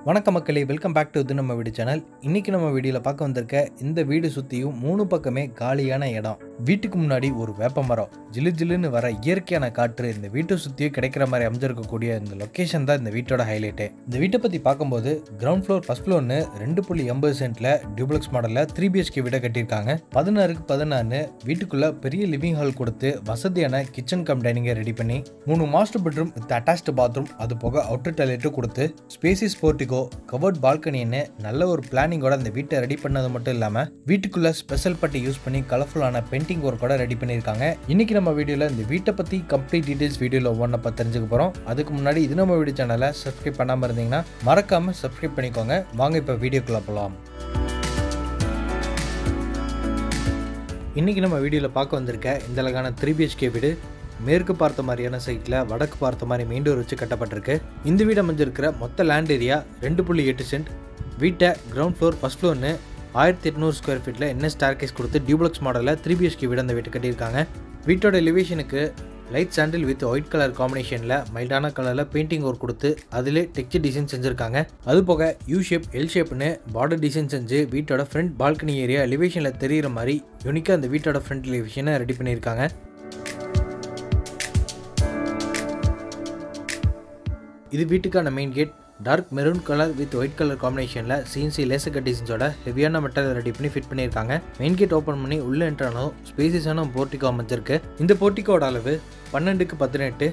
வணக்கம் மக்களே, welcome back to நம்ம வீடு சேனல். இன்னைக்கு நம்ம வீடியோவில் பார்க்க வந்திருக்க இந்த வீடு சுற்றியும் 3 பக்கமே காலியான இடம். வீட்டுக்கு முன்னாடி ஒரு வேப்ப மரம், ஜிலு ஜிலுன்னு வர இயற்கையான காற்று இந்த வீட்டை சுற்றியும் கிடைக்கிற மாதிரி அமைஞ்சிருக்கக்கூடிய இந்த லொக்கேஷன் தான் இந்த வீட்டோட ஹைலைட்டு. இந்த வீட்டை பற்றி பார்க்கும்போது கிரவுண்ட் ஃப்ளோர் ஃபர்ஸ்ட் ஃப்ளோர்னு 2.80 சென்ட்ல டியூப்ளெக்ஸ் மாடலில் 3 BHK வீடை கட்டியிருக்காங்க. 16க்கு 16 வீட்டுக்குள்ள பெரிய லிவிங் ஹால் கொடுத்து வசதியான கிச்சன் கம் டைனிங்கை ரெடி பண்ணி 3 master bedroom with attached bathroom, அது போக அவுட்டர் டாய்லெட்டும் கொடுத்து ஸ்பேசியஸ் போர்ட்டிகோ, கவர்ட் பால்கனின்னு நல்ல ஒரு பிளானிங்கோட இந்த வீட்டை ரெடி பண்ணது மட்டும் இல்லாம வீட்டுக்குள்ள ஸ்பெஷல் பட்டி யூஸ் பண்ணி கலர்ஃபுல்லான பெயிண்டிங் ஒர்க்கோட ரெடி பண்ணியிருக்காங்க. இன்னைக்கு நம்ம வீடியோல இந்த வீட்டை பத்தி கம்ப்ளீட் டீடைல்ஸ் வீடியோல ஒவ்வொன்றா தெரிஞ்சுக்க போறோம். அதுக்கு முன்னாடி இது நம்ம வீடியோ சேனலை சப்ஸ்கிரைப் பண்ணாம இருந்தீங்கன்னா மறக்காம சப்ஸ்கிரைப் பண்ணிக்கோங்க. வாங்க இப்ப வீடியோக்குள்ள போலாம். இன்னைக்கு நம்ம வீடியோல பார்க்க வந்திருக்க இந்த அழகான 3 BHK வீடு மேற்கு பார்த்த மாதிரியான சைட்ல வடக்கு பார்த்த மாதிரி மெயின் டோர் வச்சு கட்டப்பட்டிருக்கு. இந்த வீடு அமைஞ்சிருக்கிற மொத்த லேண்ட் ஏரியா 2.8 சென்ட். வீட்டை கிரவுண்ட் ஃப்ளோர் ஃபர்ஸ்ட் ஃப்ளோர்னு 1800 ஸ்கொயர் ஃபீட்ல என்ன ஸ்டார்கேஸ் கொடுத்து டியூப்ளெக்ஸ் மாடலில் 3 BHK வீடு அந்த வீட்டு கட்டியிருக்காங்க. வீட்டோட எலிவேஷனுக்கு light sandal with white colour காம்பினேஷனில் மைல்டான கலரில் பெயிண்டிங் ஒர்க் கொடுத்து அதிலே டெக்ஸ்சர் டிசைன் செஞ்சுருக்காங்க. அது போக யூ ஷேப், எல் ஷேப்னு பார்டர் டிசைன் செஞ்சு வீட்டோட ஃப்ரண்ட் பால்கனி ஏரியா எலிவேஷனில் தெரிகிற மாதிரி யூனிக்காக அந்த வீட்டோட ஃப்ரண்ட் எலிவேஷனை ரெடி பண்ணியிருக்காங்க. இது வீட்டுக்கான main gate. Dark maroon colour with white colour காம்பினேஷனில் CNC லேசர் கட் டிசைன்ஸோட ஹெவியான மெட்டல் ரெடி பண்ணி ஃபிட் பண்ணியிருக்காங்க. மெயின் கேட் ஓப்பன் பண்ணி உள்ள என்ட்ரானோ ஸ்பேசியஸான போர்ட்டிகோ அமைஞ்சிருக்கு. இந்த போர்ட்டிகோட அளவு 12க்கு 18.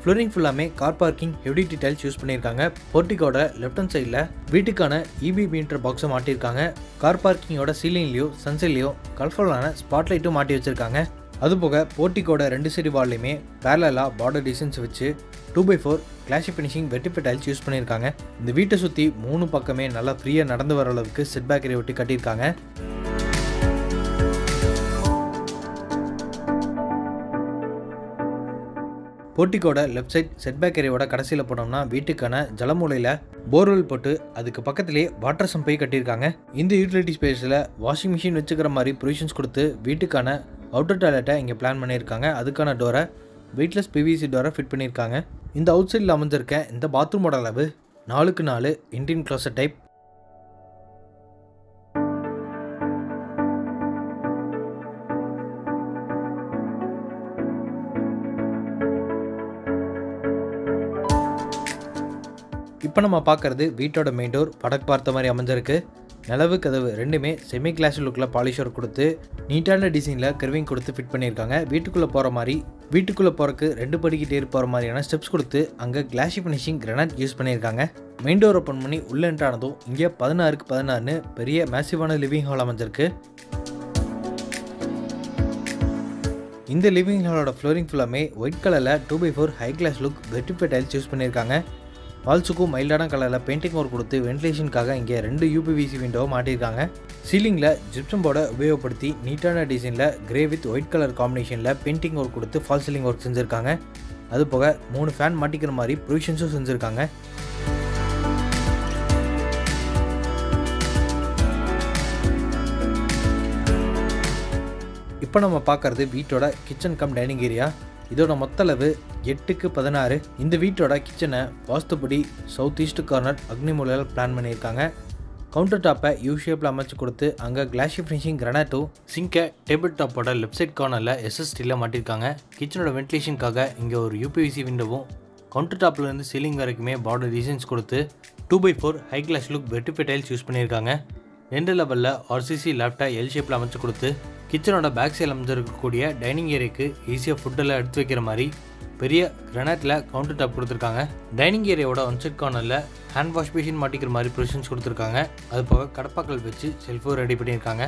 ஃப்ளோரிங் ஃபுல்லாமே car parking heavy tiles use பண்ணியிருக்காங்க. போர்ட்டிகோட லெஃப்ட் ஹேண்ட் சைடில் வீட்டுக்கான EB மீட்டர் பாக்ஸை மாட்டியிருக்காங்க. கார் பார்க்கிங்கோட சீலிங்லையும் சன்சைட்லையும் கலர்ஃபுல்லான ஸ்பாட்லைட்டும் மாட்டி வச்சிருக்காங்க. அதுபோக போர்ட்டிகோட 2 சைடு வால்லையுமே பேரலாக பார்டர் டிசைன்ஸ் வச்சு 2x4 glossy finishing vitrified tiles use பண்ணியிருக்காங்க. இந்த வீட்டை சுற்றி 3 பக்கமே நல்லா ஃப்ரீயாக நடந்து வர அளவுக்கு செட் பேக் ஏரியா ஒட்டி கட்டியிருக்காங்க. போர்ட்டிகோட லெஃப்ட் சைட் செட் பேக் ஏரியாவோட கடைசியில் போனோம்னா வீட்டுக்கான ஜலமூலையில் போர்வெல் போட்டு அதுக்கு பக்கத்திலேயே வாட்டர் சம்பை கட்டியிருக்காங்க. இந்த யூட்டிலிட்டி ஸ்பேஸில் வாஷிங் மிஷின் வச்சுக்கிற மாதிரி ப்ரொவிஷன்ஸ் கொடுத்து வீட்டுக்கான அவுட்டர் டாய்லெட்டை இங்கே பிளான் பண்ணியிருக்காங்க. அதுக்கான டோரை வெயிட்லெஸ் PVC டோரை ஃபிட் பண்ணியிருக்காங்க. இந்த அவுட் சைடில் அமைஞ்சிருக்க இந்த பாத்ரூமோட அளவு 4க்கு 4 இண்டியன் க்ளோசட் டைப். இப்போ நம்ம பார்க்குறது வீட்டோட மெயின் டோர் வடக்கு பார்த்த மாதிரி அமைஞ்சிருக்கு. நிலவு கதவு ரெண்டுமே செமி கிளாஸ் லுக்கில் பாலிஷர் கொடுத்து நீட்டான டிசைனில் கர்விங் கொடுத்து ஃபிட் பண்ணியிருக்காங்க. வீட்டுக்குள்ளே போகிற மாதிரி, வீட்டுக்குள்ளே போகிறக்கு 2 படிக்கிட்டே போகிற மாதிரியான ஸ்டெப்ஸ் கொடுத்து அங்கே கிளாஷி ஃபினிஷிங் கிரானைட் யூஸ் பண்ணியிருக்காங்க. மெயின் டோர் ஓப்பன் பண்ணி உள்ளே என்ட்ரானதும் இங்கே 16க்கு 16 பெரிய மேசிவான லிவிங் ஹால் அமைஞ்சிருக்கு. இந்த லிவிங் ஹாலோட ஃப்ளோரிங் ஃபுல்லாமே ஒயிட் கலரில் 2x4 high class look vitrified tiles use பண்ணியிருக்காங்க. வால்ஸுக்கும் மைல்டான கலரில் பெயிண்டிங் ஒர்க் கொடுத்து வென்டிலேஷனுக்காக இங்கே 2 UPVC விண்டோவை மாட்டியிருக்காங்க. சீலிங்கில் ஜிப்சம் போர்டை உபயோகப்படுத்தி நீட்டான டிசைனில் கிரே வித் ஒயிட் கலர் காம்பினேஷனில் பெயிண்டிங் ஒர்க் கொடுத்து ஃபால் சீலிங் ஒர்க் செஞ்சுருக்காங்க. அது போக 3 ஃபேன் மாட்டிக்கிற மாதிரி ப்ரொவிஷன்ஸும் செஞ்சுருக்காங்க. இப்போ நம்ம பார்க்குறது வீட்டோட கிச்சன் கம் டைனிங் ஏரியா. இதோட மொத்த அளவு 8க்கு 16. இந்த வீட்டோட கிச்சனை வாஸ்துபடி சவுத் ஈஸ்ட் கார்னர் அக்னி மூலையில் பிளான் பண்ணியிருக்காங்க. கவுண்டர் டாப்பை யூ ஷேப்பில் அமைச்சு கொடுத்து அங்கே கிளாஷி ஃபினிஷிங் கிரானைட்டும் சிங்கை டேபிள் டாப்போட லெஃப்ட் சைட் கார்னரில் SSTயில் மாட்டியிருக்காங்க. கிச்சனோட வென்டிலேஷனுக்காக இங்கே ஒரு UPVC விண்டோவும் கவுண்டர் டாப்லேருந்து சீலிங் வரைக்குமே பார்டர் டிசைன்ஸ் கொடுத்து 2x4 high class look vitrified tiles use பண்ணியிருக்காங்க. 2 லெவலில் RCC லேப்டாப் எல் ஷேப்பில் அமைச்சு கொடுத்து கிச்சனோட பேக் சைடில் அமைஞ்சிருக்கக்கூடிய டைனிங் ஏரியாவுக்கு ஈஸியாக ஃபுட்டெல்லாம் எடுத்து வைக்கிற மாதிரி பெரிய கிரானைட்டில் கவுண்டர் டாப் கொடுத்துருக்காங்க. டைனிங் ஏரியாவோட ஒன் சைட் கார்னரில் ஹேண்ட் வாஷ் மிஷின் மாட்டிக்கிற மாதிரி ப்ரொவிஷன்ஸ் கொடுத்துருக்காங்க. அது போக கடப்பாக்கள் வச்சு செல்ஃபும் ரெடி பண்ணியிருக்காங்க.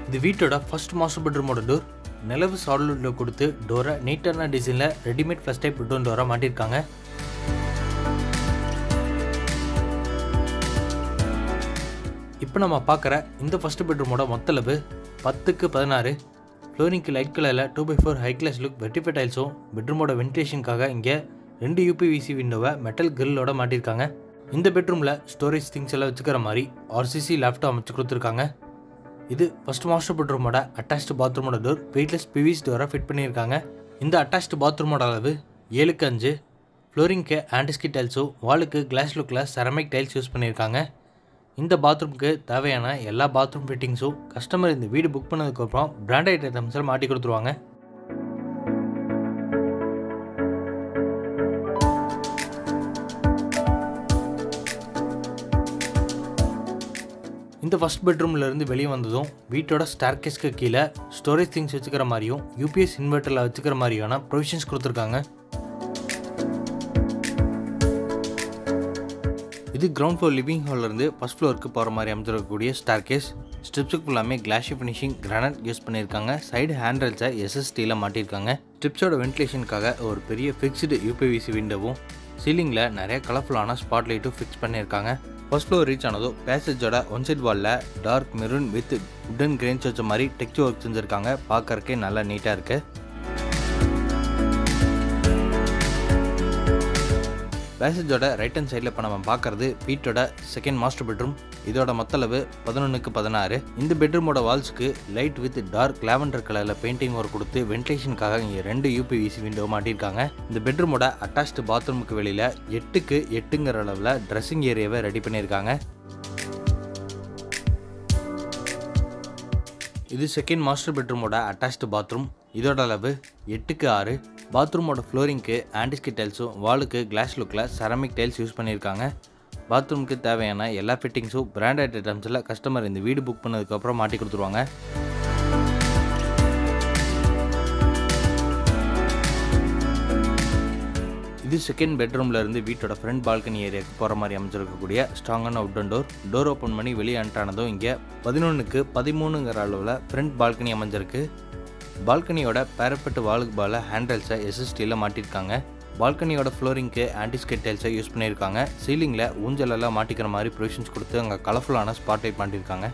இது வீட்டோட ஃபர்ஸ்ட் மாஸ்டர் பெட்ரூமோட டோர். நிலவு சாலிடில் கொடுத்து டோரை நீட்டான டிசைனில் ரெடிமேட் ஃபர்ஸ்ட் டைப் பெட்ரூம் டோரை மாட்டியிருக்காங்க. இப்போ நம்ம பார்க்குற இந்த ஃபர்ஸ்ட் பெட்ரூமோட மொத்த அளவு 10க்கு 16. ஃப்ளோரிங்க்கு லைட் கலரில் 2x4 high class look vitrify டைல்ஸும் பெட்ரூமோட வென்டிலேஷனுக்காக இங்கே 2 UPVC விண்டோவை மெட்டல் கிரில்லோட மாட்டியிருக்காங்க. இந்த பெட்ரூமில் ஸ்டோரேஜ் திங்ஸ் எல்லாம் வச்சுக்கிற மாதிரி RCC லேப்டாப் அமைச்சு கொடுத்துருக்காங்க. இது ஃபர்ஸ்ட் மாஸ்டர் பெட்ரூமோட அட்டாச்டு பாத்ரூமோட டோர் வெயிட்லெஸ் PVC டோரை ஃபிட் பண்ணியிருக்காங்க. இந்த அட்டாச்டு பாத்ரூமோட அளவு 7x5. ஃப்ளோரிங்க்கு ஆன்டிஸ்கி டைல்ஸும் வாலுக்கு கிளாஸ் லுக்கில் செரமிக் டைல்ஸ் யூஸ் பண்ணியிருக்காங்க. இந்த பாத்ரூமுக்கு தேவையான எல்லா பாத்ரூம் ஃபிட்டிங்ஸும் கஸ்டமர் இந்த வீடு புக் பண்ணதுக்கப்புறம் பிராண்டட் ஐட்டம்ஸில் மாட்டி கொடுத்துருவாங்க. இந்த ஃபர்ஸ்ட் பெட்ரூம்லேருந்து வெளியே வந்ததும் வீட்டோட ஸ்டார்கேஸ்க்கு கீழே ஸ்டோரேஜ் திங்ஸ் வச்சுக்கிற மாதிரியும் யூபிஎஸ் இன்வெர்ட்டரில் வச்சுக்கிற மாதிரியான ப்ரொவிஷன்ஸ் கொடுத்துருக்காங்க. இது கிரவுண்ட் ஃப்ளோர் லிவிங் ஹால்லேருந்து ஃபர்ஸ்ட் ஃப்ளோருக்கு போகிற மாதிரி அமைச்சிருக்கக்கூடிய ஸ்டார்கேஸ். ஸ்டெப்ஸுக்கு ஃபுல்லாமே கிளாஷி ஃபினிஷிங் கிரானைட் யூஸ் பண்ணியிருக்காங்க. சைடு ஹேண்ட்ரெல்ஸை எஸ்எஸ்டியில் மாட்டியிருக்காங்க. ஸ்டெப்ஸோட வென்டிலேஷனுக்காக ஒரு பெரிய ஃபிக்ஸ்டு யூபிவிசி விண்டோவும் சீலிங்கில் நிறைய கலர்ஃபுல்லான ஸ்பாட் லைட்டும் ஃபிக்ஸ் பண்ணியிருக்காங்க. ஃபர்ஸ்ட் ஃப்ளோர் ரீச் ஆனதும் பேசேஜோட ஒன் சைட் வாலில் டார்க் மெரூன் வித் உடன் கிரெயின்ஸ் வச்ச மாதிரி டெக்ஸ்சர் ஒர்க் செஞ்சுருக்காங்க. பார்க்கறக்கே நல்லா நீட்டாக இருக்குது. பேசேஜோட ரைட் ஹேண்ட் சைடில் இப்போ நம்ம பார்க்குறது வீட்டோட செகண்ட் மாஸ்டர் பெட்ரூம். இதோட மொத்த அளவு 11x16. இந்த பெட்ரூமோட வால்ஸுக்கு லைட் வித் டார்க் லாவெண்டர் கலரில் பெயிண்டிங் ஒர்க் கொடுத்து வென்டிலேஷனுக்காக இங்கே 2 யூபிவிசி விண்டோ மாட்டியிருக்காங்க. இந்த பெட்ரூமோட அட்டாச்டு பாத்ரூமுக்கு வெளியில் 8x8ங்கிற அளவில் ட்ரெஸ்ஸிங் ஏரியாவை ரெடி பண்ணியிருக்காங்க. இது செகண்ட் மாஸ்டர் பெட்ரூமோட அட்டாச்டு பாத்ரூம். இதோட அளவு 8x6. பாத்ரூமோட ஃப்ளோரிங்க்கு ஆன்டிஸ்கி டைல்ஸும் வாலுக்கு கிளாஸ் லுக்கில் செரமிக் டைல்ஸ் யூஸ் பண்ணியிருக்காங்க. பாத்ரூமுக்கு தேவையான எல்லா ஃபிட்டிங்ஸும் பிராண்டட் ஐட்டம்ஸில் கஸ்டமர் இந்த வீடு புக் பண்ணதுக்கப்புறம் மாட்டி கொடுத்துருவாங்க. இது செகண்ட் பெட்ரூம்லேருந்து வீட்டோட ஃப்ரண்ட் பால்கனி ஏரியாவுக்கு போகிற மாதிரி அமைச்சிருக்கக்கூடிய ஸ்ட்ராங்கான உட்டன் டோர் ஓப்பன் பண்ணி வெளியே என்ட்ரானதும் இங்கே 11x13ங்கிற அளவில் ஃப்ரண்ட் பால்கனி அமைஞ்சிருக்கு. பால்கனியோட பேரப்பட்டு வாலுக்கு பால ஹேண்ட்ரெல்ஸை எஸ்எஸ்டியில் மாட்டியிருக்காங்க. பால்கனியோட ஃப்ளோரிங்க்கு ஆன்டிஸ்கி டைல்ஸை யூஸ் பண்ணியிருக்காங்க. சீலிங்கில் ஊஞ்சலெல்லாம் மாட்டிக்கிற மாதிரி ப்ரொவிஷன்ஸ் கொடுத்து அங்கே கலர்ஃபுல்லான ஸ்பாட் லைட் மாட்டியிருக்காங்க.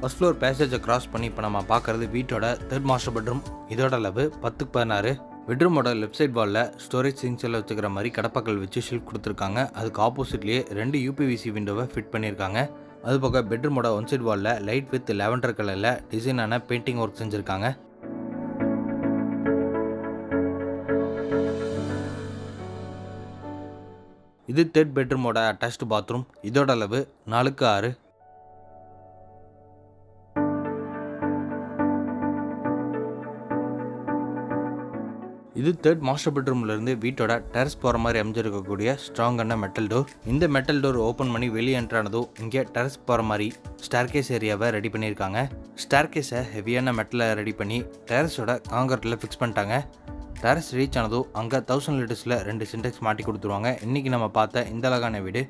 ஃபர்ஸ்ட் ஃப்ளோர் பேசேஜை கிராஸ் பண்ணி இப்போ நம்ம பார்க்குறது வீட்டோட தேர்ட் மாஸ்டர் பெட்ரூம். இதோட அளவு 10x16. பெட்ரூமோட லெஃப்ட் சைட் வாலில் ஸ்டோரேஜ் திங்ஸில் வச்சுக்கிற மாதிரி கடப்பாக்கள் வச்சு ஷெல்ஃப் கொடுத்துருக்காங்க. அதுக்கு ஆப்போசிட்லேயே 2 யூபிவிசி விண்டோவை ஃபிட் பண்ணியிருக்காங்க. அதுபோக பெட்ரூமோட ஒன் சைட் வாலில் லைட் வித் லாவெண்டர் கலரில் டிசைனான பெயிண்டிங் ஒர்க் செஞ்சுருக்காங்க. இது தேர்ட் பெட்ரூமோட அட்டாச்டு பாத்ரூம். இதோட அளவு 4x6. இது தேர்ட் மாஸ்டர் பெட்ரூம்லேருந்து வீட்டோட டெரஸ் போகிற மாதிரி அமைஞ்சிருக்கக்கூடிய ஸ்ட்ராங்கான மெட்டல் டோர். இந்த மெட்டல் டோர் ஓப்பன் பண்ணி வெளியே என்ட்ரானதும் இங்கே டெரஸ் போகிற மாதிரி ஸ்டார்கேஸ் ஏரியாவை ரெடி பண்ணியிருக்காங்க. ஸ்டார்கேஸை ஹெவியான மெட்டலை ரெடி பண்ணி டெரஸோட காங்கிரீட்டில் ஃபிக்ஸ் பண்ணிட்டாங்க. டெரஸ் ரீச் ஆனதும் அங்கே 1000 லிட்டர்ஸில் 2 சின்டெக்ஸ் மாட்டி கொடுத்துருவாங்க. இன்றைக்கி நம்ம பார்த்த இந்த அழகான வீடு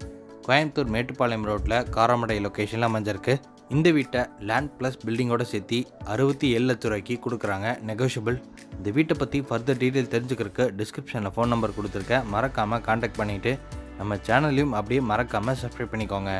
கோயம்புத்தூர் மேட்டுப்பாளையம் ரோட்டில் காராமடை லொக்கேஷனில் அமைஞ்சிருக்கு. இந்த வீட்டை லேண்ட் ப்ளஸ் பில்டிங்கோட சேர்த்து 67 லட்ச ரூபாய்க்கு கொடுக்குறாங்க, நெகோஷியபிள். இந்த வீட்டை பற்றி ஃபர்தர் டீட்டெயில் தெரிஞ்சுக்கிறதுக்கு டிஸ்கிரிப்ஷனில் ஃபோன் நம்பர் கொடுத்துருக்கேன். மறக்காமல் கான்டாக்ட் பண்ணிவிட்டு நம்ம சேனலையும் அப்படியே மறக்காமல் சப்ஸ்கிரைப் பண்ணிக்கோங்க.